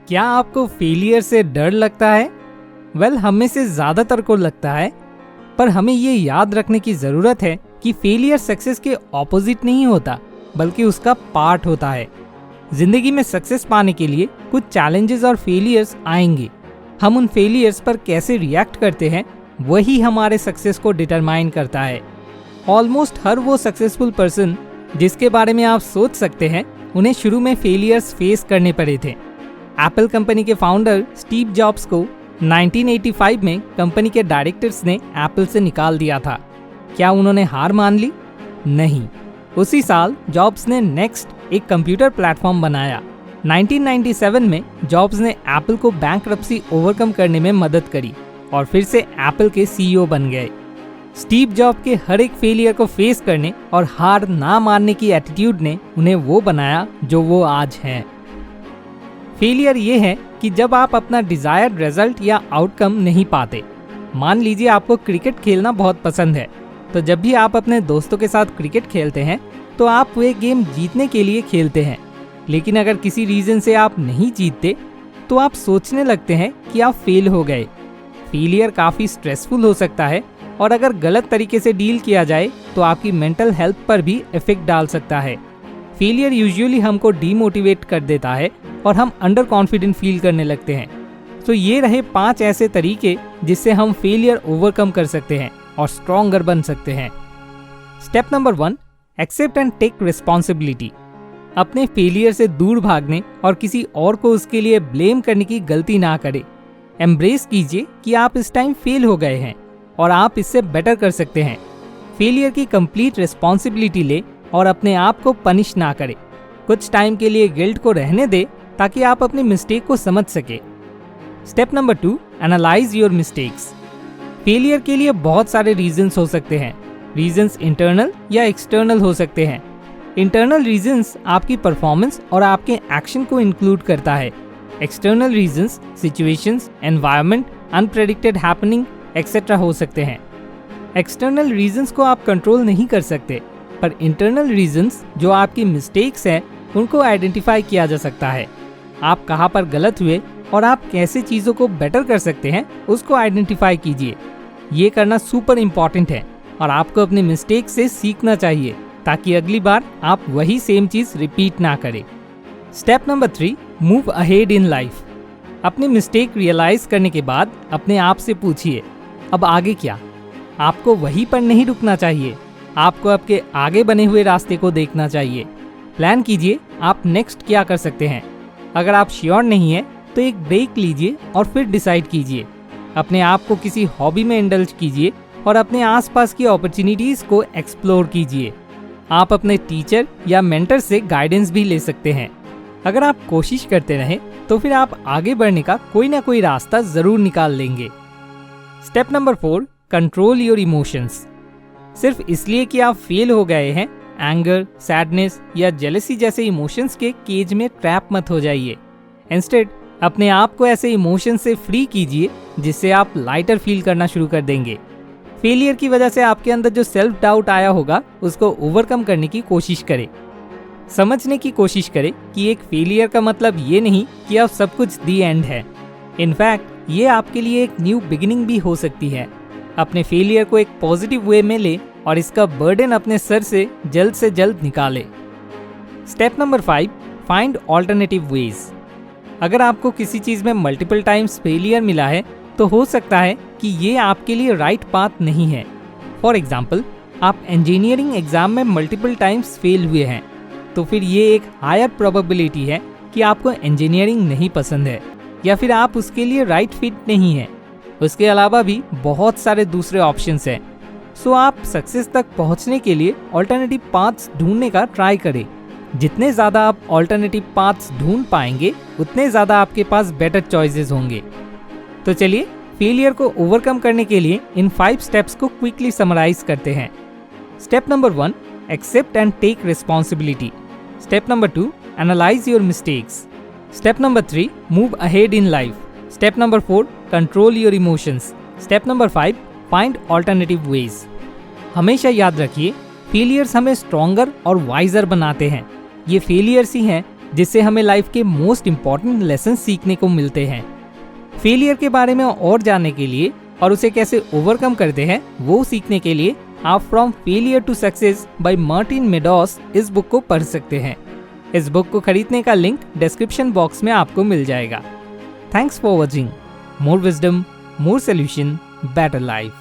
क्या आपको फेलियर से डर लगता है? हम में से ज़्यादातर को लगता है, पर हमें ये याद रखने की ज़रूरत है कि फेलियर सक्सेस के ऑपोजिट नहीं होता, बल्कि उसका पार्ट होता है। जिंदगी में सक्सेस पाने के लिए कुछ चैलेंजेस और फेलियर्स आएंगे। हम उन फेलियर्स पर कैसे रिएक्ट करते हैं, वही हमारे सक्सेस को डिटरमाइन करता है। ऑलमोस्ट हर वो सक्सेसफुल पर्सन जिसके बारे में आप सोच सकते हैं, उन्हें शुरू में फेलियर्स फेस करने पड़े थे। एप्पल कंपनी के फाउंडर स्टीव जॉब्स को 1985 में कंपनी के डायरेक्टर्स ने एप्पल से निकाल दिया था। क्या उन्होंने हार मान ली? नहीं। उसी साल जॉब्स ने नेक्स्ट एक कंप्यूटर प्लेटफॉर्म बनाया। 1997 में जॉब्स ने एप्पल को बैंकरप्सी ओवरकम करने में मदद करी और फिर से एप्पल के सीईओ बन गए। स्टीव जॉब के हर एक फेलियर को फेस करने और हार ना मानने की एटीट्यूड ने उन्हें वो बनाया जो वो आज हैं। फेलियर ये है कि जब आप अपना डिजायर्ड रिजल्ट या आउटकम नहीं पाते। मान लीजिए आपको क्रिकेट खेलना बहुत पसंद है, तो जब भी आप अपने दोस्तों के साथ क्रिकेट खेलते हैं तो आप वो गेम जीतने के लिए खेलते हैं। लेकिन अगर किसी रीजन से आप नहीं जीतते तो आप सोचने लगते हैं कि आप फेल हो गए। फेलियर काफ़ी स्ट्रेसफुल हो सकता है और अगर गलत तरीके से डील किया जाए तो आपकी मेंटल हेल्थ पर भी इफेक्ट डाल सकता है। फेलियर यूजुअली हमको डीमोटिवेट कर देता है और हम अंडर कॉन्फिडेंट फील करने लगते हैं। तो ये रहे 5 ऐसे तरीके जिससे हम फेलियर ओवरकम कर सकते हैं और स्ट्रॉन्गर बन सकते हैं। Step number 1, accept and take responsibility. अपने फेलियर से दूर भागने और किसी और को उसके लिए ब्लेम करने की गलती ना करें। एम्ब्रेस कीजिए कि आप इस टाइम फेल हो गए हैं और आप इससे बेटर कर सकते हैं। फेलियर की कंप्लीट रिस्पॉन्सिबिलिटी ले और अपने आप को पनिश ना करें। कुछ टाइम के लिए गिल्ट को रहने दे ताकि आप अपनी मिस्टेक को समझ सके। Step number 2, analyse your mistakes. Failure के लिए बहुत सारे रीजंस हो सकते हैं। रीजंस इंटरनल या एक्सटर्नल हो सकते हैं। इंटरनल रीजंस आपकी परफॉर्मेंस और आपके एक्शन को इंक्लूड करता है। External reasons situations, environment, unpredicted happening etcetera हो सकते हैं। एक्सटर्नल रीजंस को आप कंट्रोल नहीं कर सकते, पर इंटरनल रीजंस जो आपकी मिस्टेक्स हैं उनको आइडेंटिफाई किया जा सकता है। आप कहाँ पर गलत हुए और आप कैसे चीज़ों को बेटर कर सकते हैं उसको आइडेंटिफाई कीजिए। ये करना सुपर इम्पॉर्टेंट है और आपको अपने मिस्टेक से सीखना चाहिए ताकि अगली बार आप वही सेम चीज़ रिपीट ना करें। Step number 3, move ahead in life. अपनी मिस्टेक रियलाइज करने के बाद अपने आप से पूछिए, अब आगे क्या? आपको वहीं पर नहीं रुकना चाहिए। आपको आपके आगे बने हुए रास्ते को देखना चाहिए। प्लान कीजिए आप नेक्स्ट क्या कर सकते हैं। अगर आप श्योर नहीं है तो एक ब्रेक लीजिए और फिर डिसाइड कीजिए। अपने आप को किसी हॉबी में इंडल्ज कीजिए और अपने आसपास की अपॉर्चुनिटीज़ को एक्सप्लोर कीजिए। आप अपने टीचर या मेंटर से गाइडेंस भी ले सकते हैं। अगर आप कोशिश करते रहें तो फिर आप आगे बढ़ने का कोई ना कोई रास्ता ज़रूर निकाल लेंगे। Step number 4, control your emotions. सिर्फ इसलिए कि आप फेल हो गए हैं, एंगर, सैडनेस या जेलसी जैसे इमोशंस के केज में ट्रैप मत हो जाइए। इंस्टेड अपने आप को ऐसे इमोशन से फ्री कीजिए जिससे आप लाइटर फील करना शुरू कर देंगे। फेलियर की वजह से आपके अंदर जो सेल्फ डाउट आया होगा उसको ओवरकम करने की कोशिश करें। समझने की कोशिश करें कि एक फेलियर का मतलब ये नहीं कि अब सब कुछ दी एंड है। इनफैक्ट ये आपके लिए एक न्यू बिगिनिंग भी हो सकती है। अपने फेलियर को एक पॉजिटिव वे में ले और इसका बर्डन अपने सर से जल्द निकाले। Step number 5, find alternative ways. अगर आपको किसी चीज़ में मल्टीपल टाइम्स फेलियर मिला है तो हो सकता है कि ये आपके लिए राइट पाथ नहीं है। फॉर एग्जाम्पल, आप इंजीनियरिंग एग्जाम में मल्टीपल टाइम्स फेल हुए हैं, तो फिर ये एक हायर प्रोबेबिलिटी है कि आपको इंजीनियरिंग नहीं पसंद है या फिर आप उसके लिए राइट फिट नहीं है। उसके अलावा भी बहुत सारे दूसरे ऑप्शंस हैं। सो आप सक्सेस तक पहुंचने के लिए ऑल्टरनेटिव पाथ्स ढूंढने का ट्राई करें। जितने ज़्यादा आप ऑल्टरनेटिव पाथ्स ढूंढ पाएंगे उतने ज़्यादा आपके पास बेटर चॉइसेस होंगे। तो चलिए फेलियर को ओवरकम करने के लिए इन 5 स्टेप्स को क्विकली समराइज करते हैं। Step number 1, accept and take responsibility. Step number 2, analyse your mistakes. Step number 3, move ahead in life. Step number 4, control your emotions. Step number 5, find alternative ways. हमेशा याद रखिए, फेलियर्स हमें stronger और visor बनाते हैं। ये फेलियर्स ही हैं जिससे हमें लाइफ के मोस्ट इम्पॉर्टेंट लेसन सीखने को मिलते हैं। फेलियर के बारे में और जानने के लिए और उसे कैसे ओवरकम करते हैं वो सीखने के लिए आप from failure to success by Martin Meadows इस बुक को पढ़ सकते हैं। इस बुक को खरीदने का लिंक डिस्क्रिप्शन बॉक्स में आपको मिल जाएगा। Thanks for watching. More wisdom, more solution, better life.